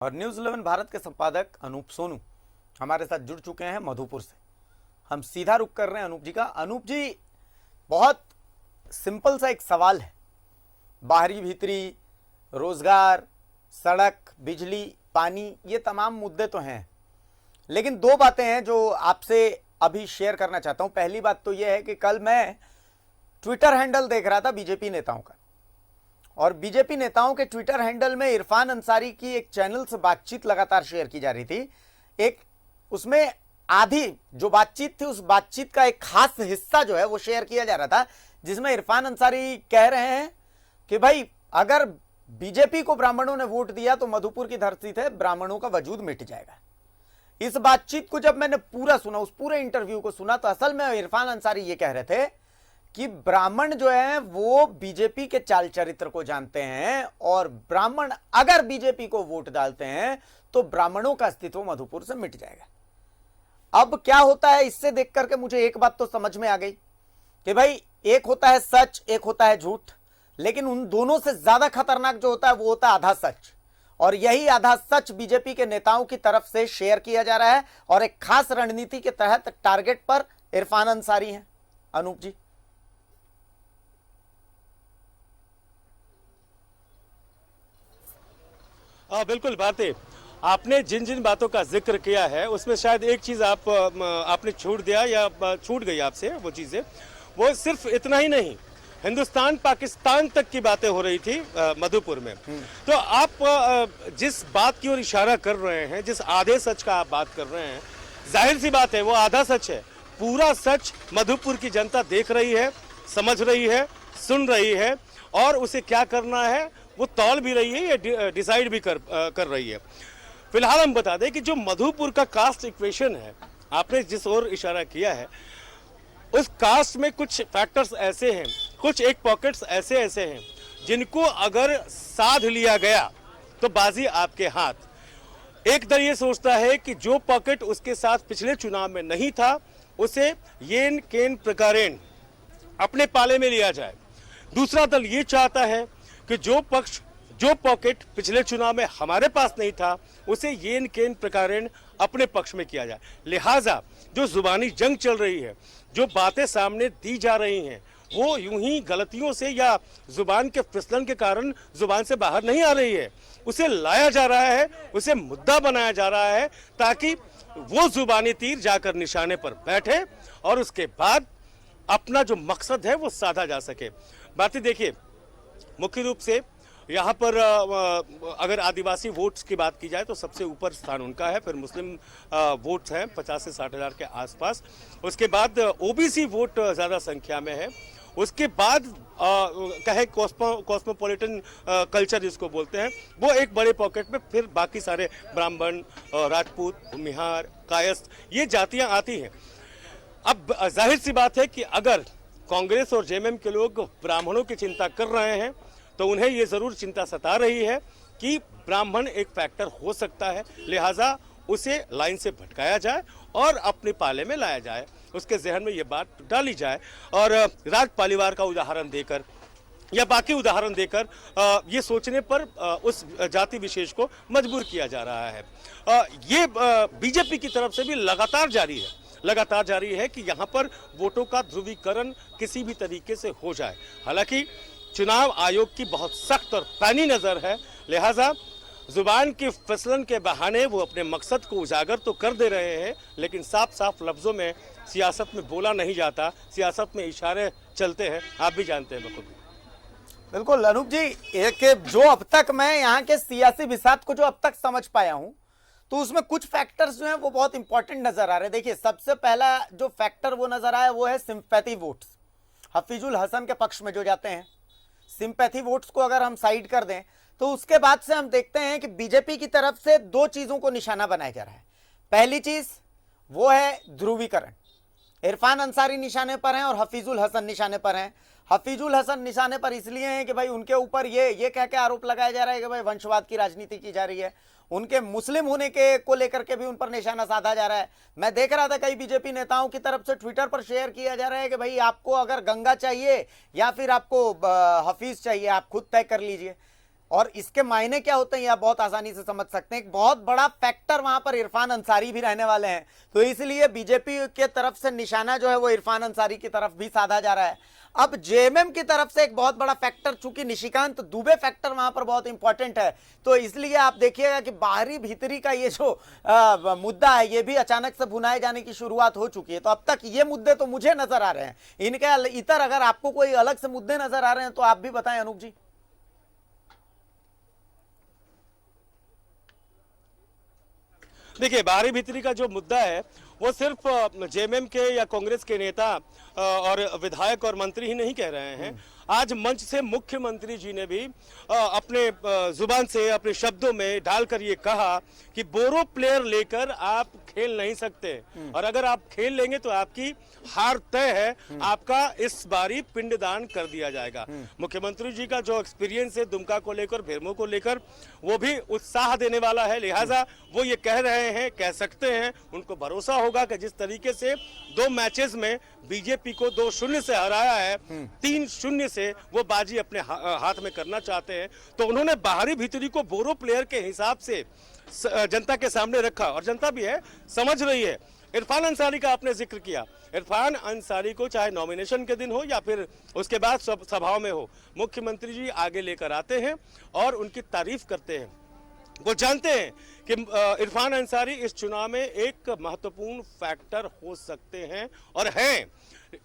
और न्यूज़ 11 भारत के संपादक अनूप सोनू हमारे साथ जुड़ चुके हैं मधुपुर से। हम सीधा रुख कर रहे हैं अनूप जी का। अनूप जी, बहुत सिंपल सा एक सवाल है। बाहरी भीतरी, रोजगार, सड़क, बिजली, पानी, ये तमाम मुद्दे तो हैं, लेकिन दो बातें हैं जो आपसे अभी शेयर करना चाहता हूं। पहली बात तो यह है कि कल मैं ट्विटर हैंडल देख रहा था बीजेपी नेताओं का, और बीजेपी नेताओं के ट्विटर हैंडल में इरफान अंसारी की एक चैनल से बातचीत लगातार शेयर की जा रही थी। एक उसमें आधी जो बातचीत थी, उस बातचीत का एक खास हिस्सा जो है वो शेयर किया जा रहा था, जिसमें इरफान अंसारी कह रहे हैं कि भाई अगर बीजेपी को ब्राह्मणों ने वोट दिया तो मधुपुर की धरती से ब्राह्मणों का वजूद मिट जाएगा। इस बातचीत को जब मैंने पूरा सुना, उस पूरे इंटरव्यू को सुना, तो असल में इरफान अंसारी ये कह रहे थे कि ब्राह्मण जो है वो बीजेपी के चाल चरित्र को जानते हैं, और ब्राह्मण अगर बीजेपी को वोट डालते हैं तो ब्राह्मणों का अस्तित्व मधुपुर से मिट जाएगा। अब क्या होता है, इससे देख करके मुझे एक बात तो समझ में आ गई कि भाई एक होता है सच, एक होता है झूठ, लेकिन उन दोनों से ज्यादा खतरनाक जो होता है वो होता है आधा सच। और यही आधा सच बीजेपी के नेताओं की तरफ से शेयर किया जा रहा है, और एक खास रणनीति के तहत टारगेट पर इरफान अंसारी हैं। अनूप जी, हाँ बिल्कुल। बातें आपने जिन जिन बातों का जिक्र किया है उसमें शायद एक चीज़ आपने छूट दिया या छूट गई आपसे वो चीज़ें। वो सिर्फ इतना ही नहीं, हिंदुस्तान पाकिस्तान तक की बातें हो रही थी मधुपुर में। तो आप जिस बात की ओर इशारा कर रहे हैं, जिस आधे सच का आप बात कर रहे हैं, जाहिर सी बात है वो आधा सच है। पूरा सच मधुपुर की जनता देख रही है, समझ रही है, सुन रही है, और उसे क्या करना है वो तौल भी रही है या डिसाइड भी कर रही है। फिलहाल हम बता दें कि जो मधुपुर का कास्ट इक्वेशन है, आपने जिस ओर इशारा किया है, उस कास्ट में कुछ फैक्टर्स ऐसे हैं, कुछ एक पॉकेट्स ऐसे ऐसे हैं जिनको अगर साध लिया गया तो बाजी आपके हाथ। एक दल ये सोचता है कि जो पॉकेट उसके साथ पिछले चुनाव में नहीं था उसे येन केन प्रकारेण अपने पाले में लिया जाए। दूसरा दल ये चाहता है कि जो पॉकेट पिछले चुनाव में हमारे पास नहीं था उसे येन केन प्रकारेण अपने पक्ष में किया जाए। लिहाजा जो जुबानी जंग चल रही है, जो बातें सामने दी जा रही हैं, वो यूं ही गलतियों से या जुबान के फिसलन के कारण जुबान से बाहर नहीं आ रही है। उसे लाया जा रहा है, उसे मुद्दा बनाया जा रहा है, ताकि वो जुबानी तीर जाकर निशाने पर बैठे और उसके बाद अपना जो मकसद है वो साधा जा सके। बातें देखिए, मुख्य रूप से यहाँ पर अगर आदिवासी वोट्स की बात की जाए तो सबसे ऊपर स्थान उनका है, फिर मुस्लिम वोट्स हैं 50 से 60 हज़ार के आसपास, उसके बाद ओबीसी वोट ज़्यादा संख्या में है, उसके बाद कहे कॉस्मोपॉलिटन कल्चर जिसको बोलते हैं वो एक बड़े पॉकेट में, फिर बाकी सारे ब्राह्मण, राजपूत, भूमिहार, कायस्थ, ये जातियाँ आती हैं। अब जाहिर सी बात है कि अगर कांग्रेस और जेएमएम के लोग ब्राह्मणों की चिंता कर रहे हैं तो उन्हें ये जरूर चिंता सता रही है कि ब्राह्मण एक फैक्टर हो सकता है, लिहाजा उसे लाइन से भटकाया जाए और अपने पाले में लाया जाए, उसके जहन में ये बात डाली जाए, और राज परिवार का उदाहरण देकर या बाकी उदाहरण देकर ये सोचने पर उस जाति विशेष को मजबूर किया जा रहा है। ये बीजेपी की तरफ से भी लगातार जारी है कि यहाँ पर वोटों का ध्रुवीकरण किसी भी तरीके से हो जाए। हालांकि चुनाव आयोग की बहुत सख्त और पैनी नजर है, लिहाजा जुबान की फिसलन के बहाने वो अपने मकसद को उजागर तो कर दे रहे हैं, लेकिन साफ साफ लफ्जों में सियासत में बोला नहीं जाता, सियासत में इशारे चलते हैं, आप भी जानते हैं बखूबी। बिल्कुल अनूप जी, एक जो अब तक मैं यहाँ के सियासी बिसात को जो अब तक समझ पाया हूँ, तो उसमें कुछ फैक्टर्स जो हैं वो बहुत इंपॉर्टेंट नजर आ रहे हैं। देखिए, सबसे पहला जो फैक्टर वो नजर आया वो है सिंपैथी वोट्स। हफीजुल हसन के पक्ष में जो जाते हैं, सिंपैथी वोट्स को अगर हम साइड कर दें तो उसके बाद से हम देखते हैं कि बीजेपी की तरफ से दो चीजों को निशाना बनाया जा रहा है। पहली चीज वो है ध्रुवीकरण। इरफान अंसारी निशाने पर हैं और हफीजुल हसन निशाने पर हैं। हफीजुल हसन निशाने पर इसलिए हैं कि भाई उनके ऊपर ये कह के आरोप लगाया जा रहा है कि भाई वंशवाद की राजनीति की जा रही है, उनके मुस्लिम होने के को लेकर के भी उन पर निशाना साधा जा रहा है। मैं देख रहा था कई बीजेपी नेताओं की तरफ से ट्विटर पर शेयर किया जा रहा है कि भाई आपको अगर गंगा चाहिए या फिर आपको हफीज चाहिए, आप खुद तय कर लीजिए। और इसके मायने क्या होते हैं ये आप बहुत आसानी से समझ सकते हैं। एक बहुत बड़ा फैक्टर वहां पर इरफान अंसारी भी रहने वाले हैं, तो इसलिए बीजेपी के तरफ से निशाना जो है वो इरफान अंसारी की तरफ भी साधा जा रहा है। अब जेएमएम की तरफ से एक बहुत बड़ा फैक्टर, चूंकि निशिकांत दुबे फैक्टर वहां पर बहुत इंपॉर्टेंट है, तो इसलिए आप देखिएगा कि बाहरी भीतरी का ये जो मुद्दा है ये भी अचानक से भुनाए जाने की शुरुआत हो चुकी है। तो अब तक ये मुद्दे तो मुझे नजर आ रहे हैं, इनके इतर अगर आपको कोई अलग से मुद्दे नजर आ रहे हैं तो आप भी बताएं अनूप जी। देखिए, बाहरी भीतरी का जो मुद्दा है वो सिर्फ जेएमएम के या कांग्रेस के नेता और विधायक और मंत्री ही नहीं कह रहे हैं। आज मंच से मुख्यमंत्री जी ने भी अपने जुबान से अपने शब्दों में डालकर ये कहा कि बोरो प्लेयर लेकर आप खेल नहीं सकते, और अगर आप खेल लेंगे तो आपकी हार तय है, आपका इस बारी पिंडदान कर दिया जाएगा। मुख्यमंत्री जी का जो एक्सपीरियंस है दुमका को लेकर, भेरमो को लेकर, वो भी उत्साह देने वाला है। लिहाजा वो ये कह रहे हैं, कह सकते हैं, उनको भरोसा होगा कि जिस तरीके से 2 मैचेस में बीजेपी को 2-0 से हराया है, 3-0 से वो बाजी अपने हाथ में करना चाहते हैं। तो उन्होंने बाहरी भीतरी को बोरो प्लेयर के हिसाब से जनता के सामने रखा, और जनता भी है, समझ रही है। इरफान अंसारी का आपने जिक्र किया। इरफान अंसारी को चाहे नॉमिनेशन के दिन हो या फिर उसके बाद सभाओं में हो, मुख्यमंत्री जी आगे लेकर आते हैं और उनकी तारीफ करते हैं। वो जानते हैं कि इरफान अंसारी इस चुनाव में एक महत्वपूर्ण फैक्टर हो सकते हैं और हैं।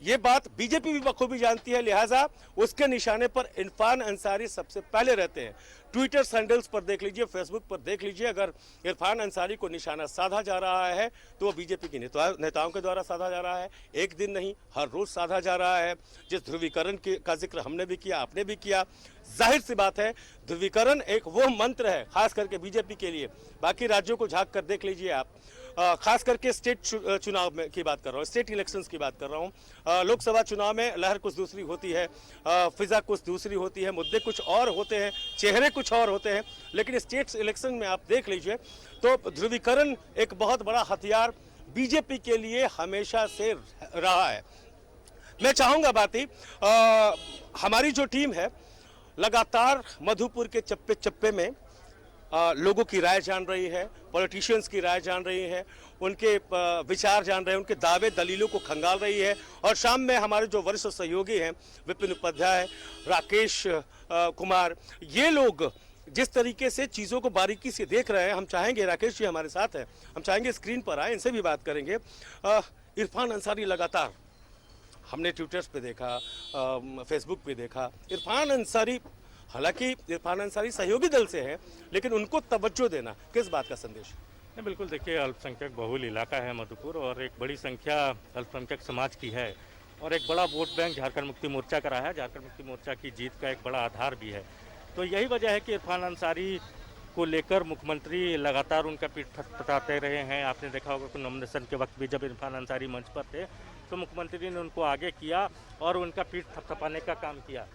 ये बात बीजेपी भी बखूबी जानती है, लिहाजा उसके निशाने पर इरफान अंसारी सबसे पहले रहते हैं। ट्विटर हैंडल्स पर देख लीजिए, फेसबुक पर देख लीजिए, अगर इरफान अंसारी को निशाना साधा जा रहा है तो वो बीजेपी के नेताओं के द्वारा साधा जा रहा है। एक दिन नहीं, हर रोज साधा जा रहा है। जिस ध्रुवीकरण का जिक्र हमने भी किया, आपने भी किया, जाहिर सी बात है ध्रुवीकरण एक वो मंत्र है खास करके बीजेपी के लिए। बाकी राज्यों को झांक कर देख लीजिए आप, खास करके स्टेट चुनाव में की बात कर रहा हूँ, स्टेट इलेक्शंस की बात कर रहा हूँ। लोकसभा चुनाव में लहर कुछ दूसरी होती है, फिजा कुछ दूसरी होती है, मुद्दे कुछ और होते हैं, चेहरे कुछ और होते हैं, लेकिन स्टेट इलेक्शन में आप देख लीजिए तो ध्रुवीकरण एक बहुत बड़ा हथियार बीजेपी के लिए हमेशा से रहा है। मैं चाहूँगा बाती, हमारी जो टीम है लगातार मधुपुर के चप्पे चप्पे में लोगों की राय जान रही है, पॉलिटिशियंस की राय जान रही है, उनके विचार जान रहे हैं, उनके दावे दलीलों को खंगाल रही है। और शाम में हमारे जो वरिष्ठ सहयोगी हैं, विपिन उपाध्याय, राकेश कुमार, ये लोग जिस तरीके से चीज़ों को बारीकी से देख रहे हैं, हम चाहेंगे, राकेश जी हमारे साथ हैं, हम चाहेंगे स्क्रीन पर आए, इनसे भी बात करेंगे। इरफान अंसारी लगातार हमने ट्विटर्स पे देखा, फेसबुक पे देखा, इरफान अंसारी, हालांकि इरफान अंसारी सहयोगी दल से हैं, लेकिन उनको तवज्जो देना किस बात का संदेश? नहीं, बिल्कुल देखिए, अल्पसंख्यक बहुल इलाका है मधुपुर, और एक बड़ी संख्या अल्पसंख्यक समाज की है, और एक बड़ा वोट बैंक झारखंड मुक्ति मोर्चा का रहा है। झारखंड मुक्ति मोर्चा की जीत का एक बड़ा आधार भी है। तो यही वजह है कि इरफान अंसारी को लेकर मुख्यमंत्री लगातार उनका पीठ थपथपाते रहे हैं। आपने देखा होगा कि नॉमिनेशन के वक्त भी जब इरफान अंसारी मंच पर थे तो मुख्यमंत्री ने उनको आगे किया और उनका पीठ थपथपाने का काम किया।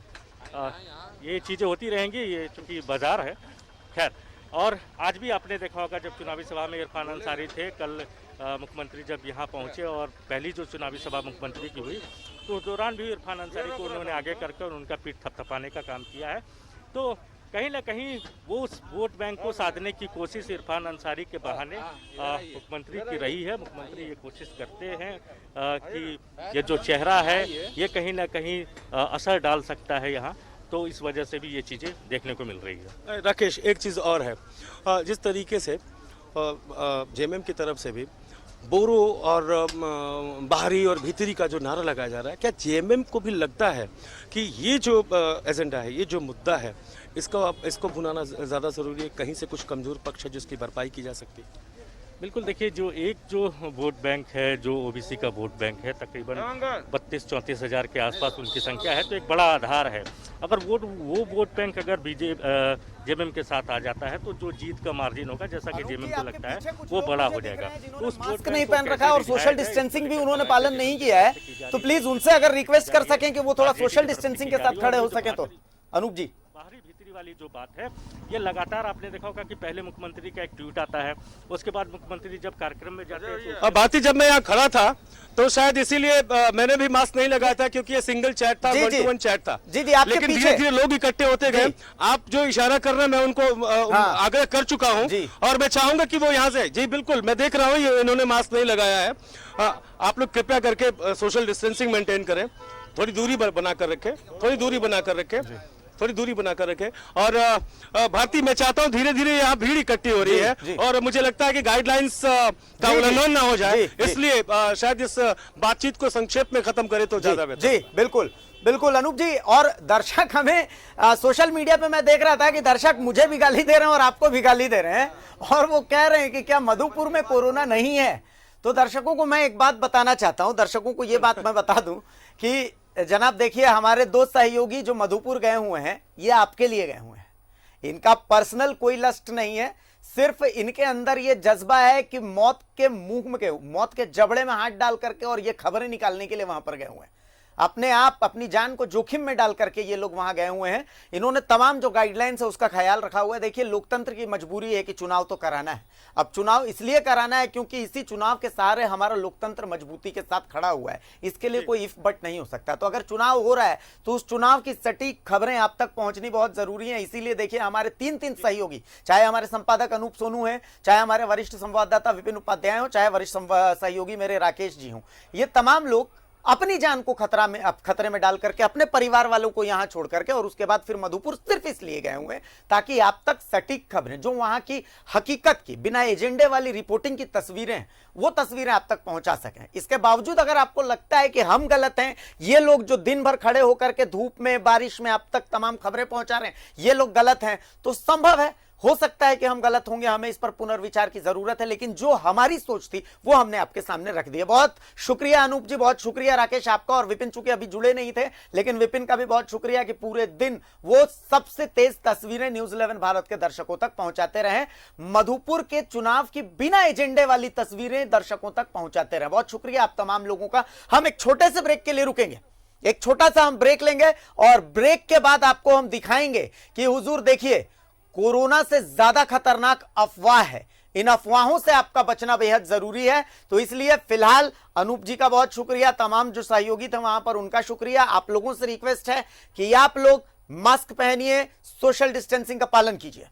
ये चीज़ें होती रहेंगी, ये चूँकि बाजार है। खैर, और आज भी आपने देखा होगा जब चुनावी सभा में इरफान अंसारी थे, कल मुख्यमंत्री जब यहाँ पहुँचे और पहली जो चुनावी सभा मुख्यमंत्री की हुई तो उस दौरान भी इरफान अंसारी को उन्होंने आगे करके उनका पीठ थपथपाने का काम किया है। तो कहीं ना कहीं वो उस वोट बैंक को साधने की कोशिश इरफान अंसारी के बहाने मुख्यमंत्री की रही है। मुख्यमंत्री ये कोशिश करते हैं कि ये जो चेहरा है ये कहीं ना कहीं असर डाल सकता है यहाँ, तो इस वजह से भी ये चीज़ें देखने को मिल रही है। राकेश, एक चीज़ और है, जिस तरीके से जेएमएम की तरफ से भी बोरो और बाहरी और भीतरी का जो नारा लगाया जा रहा है, क्या जेएमएम को भी लगता है कि ये जो एजेंडा है, ये जो मुद्दा है, इसको भुनाना ज़्यादा ज़रूरी है? कहीं से कुछ कमज़ोर पक्ष है जिसकी भरपाई की जा सकती है? बिल्कुल, देखिए, जो वोट बैंक है, जो ओबीसी का वोट बैंक है, तकरीबन 32-34 हज़ार के आसपास उनकी संख्या है, तो एक बड़ा आधार है। अगर वो वोट बैंक अगर जेएमएम के साथ आ जाता है तो जो जीत का मार्जिन होगा, जैसा कि जेएमएम को लगता है, वो बड़ा हो जाएगा। तो उस मास्क नहीं पहन रखा और सोशल डिस्टेंसिंग भी उन्होंने पालन नहीं किया है, तो प्लीज उनसे अगर रिक्वेस्ट कर सकें कि वो थोड़ा सोशल डिस्टेंसिंग के साथ खड़े हो सके तो। अनूप जी, बाहरी भीतरी वाली जो बात है, ये लगातार आपने देखा होगा कि पहले मुख्यमंत्री का एक ट्वीट आता है, उसके बाद मुख्यमंत्री जब कार्यक्रम में जाते हैं अब भारती, जब मैं यहाँ खड़ा था तो शायद इसीलिए मैंने भी मास्क नहीं लगाया था, क्योंकि ये सिंगल चैट था, जी, वन जी। टू वन चैट था। जी, जी, आपके लेकिन पीछे। धीरे धीरे लोग इकट्ठे होते गए। आप जो इशारा कर रहे हैं मैं उनको हाँ। आग्रह कर चुका हूँ, जी। और मैं चाहूंगा कि वो यहाँ से, जी बिल्कुल, मैं देख रहा हूँ ये इन्होंने मास्क नहीं लगाया है। आप लोग कृपया करके सोशल डिस्टेंसिंग मेंटेन करें, थोड़ी दूरी बनाकर रखें, थोड़ी दूरी बनाकर रखें, थोड़ी दूरी बनाकर रखें। और भारती, मैं चाहता हूं धीरे धीरे यहाँ भीड़ इकट्ठी हो रही जी। है, और मुझे लगता है कि गाइडलाइंस का जी, उल्लंघन ना हो जाए, जी। इसलिए शायद इस बातचीत को संक्षेप में खत्म करें तो ज्यादा बेहतर। जी बिल्कुल बिल्कुल अनूप जी। और दर्शक हमें सोशल मीडिया पे मैं देख रहा था कि दर्शक मुझे भी गाली दे रहे हैं और आपको भी गाली दे रहे हैं, और वो कह रहे हैं कि क्या मधुपुर में कोरोना नहीं है। तो दर्शकों को मैं एक बात बताना चाहता हूं, दर्शकों को ये बात मैं बता दूं कि जनाब देखिए, हमारे दो सहयोगी जो मधुपुर गए हुए हैं, ये आपके लिए गए हुए हैं। इनका पर्सनल कोई लस्ट नहीं है, सिर्फ इनके अंदर ये जज्बा है कि मौत के जबड़े में हाथ डाल करके और ये खबरें निकालने के लिए वहां पर गए हुए हैं। अपने आप अपनी जान को जोखिम में डाल करके ये लोग वहां गए हुए हैं। इन्होंने तमाम जो गाइडलाइंस है उसका ख्याल रखा हुआ है। देखिए, लोकतंत्र की मजबूरी है कि चुनाव तो कराना है। अब चुनाव इसलिए कराना है क्योंकि इसी चुनाव के सहारे हमारा लोकतंत्र मजबूती के साथ खड़ा हुआ है। इसके लिए कोई इफ बट नहीं हो सकता। तो अगर चुनाव हो रहा है तो उस चुनाव की सटीक खबरें आप तक पहुंचनी बहुत जरूरी है। इसीलिए देखिए, हमारे तीन सहयोगी, चाहे हमारे संपादक अनूप सोनू है, चाहे हमारे वरिष्ठ संवाददाता विपिन उपाध्याय हो, चाहे वरिष्ठ सहयोगी मेरे राकेश जी हों, ये तमाम लोग अपनी जान को खतरे में डाल करके अपने परिवार वालों को यहां छोड़ करके और उसके बाद फिर मधुपुर सिर्फ इसलिए गए हुए ताकि आप तक सटीक खबरें, जो वहां की हकीकत की बिना एजेंडे वाली रिपोर्टिंग की तस्वीरें, वो तस्वीरें आप तक पहुंचा सकें। इसके बावजूद अगर आपको लगता है कि हम गलत हैं, ये लोग जो दिन भर खड़े होकर के धूप में बारिश में आप तक तमाम खबरें पहुंचा रहे हैं, ये लोग गलत हैं, तो संभव है, हो सकता है कि हम गलत होंगे, हमें इस पर पुनर्विचार की जरूरत है। लेकिन जो हमारी सोच थी वो हमने आपके सामने रख दी है। बहुत शुक्रिया अनूप जी, बहुत शुक्रिया राकेश आपका, और विपिन चूंकि अभी जुड़े नहीं थे, लेकिन विपिन का भी बहुत शुक्रिया कि पूरे दिन वो सबसे तेज तस्वीरें न्यूज़ 11 भारत के दर्शकों तक पहुंचाते रहे। मधुपुर के चुनाव की बिना एजेंडे वाली तस्वीरें दर्शकों तक पहुंचाते रहे। बहुत शुक्रिया आप तमाम लोगों का। हम एक छोटे से ब्रेक के लिए रुकेंगे, एक छोटा सा हम ब्रेक लेंगे, और ब्रेक के बाद आपको हम दिखाएंगे कि हुजूर देखिए, कोरोना से ज्यादा खतरनाक अफवाह है। इन अफवाहों से आपका बचना बेहद जरूरी है। तो इसलिए फिलहाल अनूप जी का बहुत शुक्रिया, तमाम जो सहयोगी थे वहां पर उनका शुक्रिया। आप लोगों से रिक्वेस्ट है कि आप लोग मास्क पहनिए, सोशल डिस्टेंसिंग का पालन कीजिए।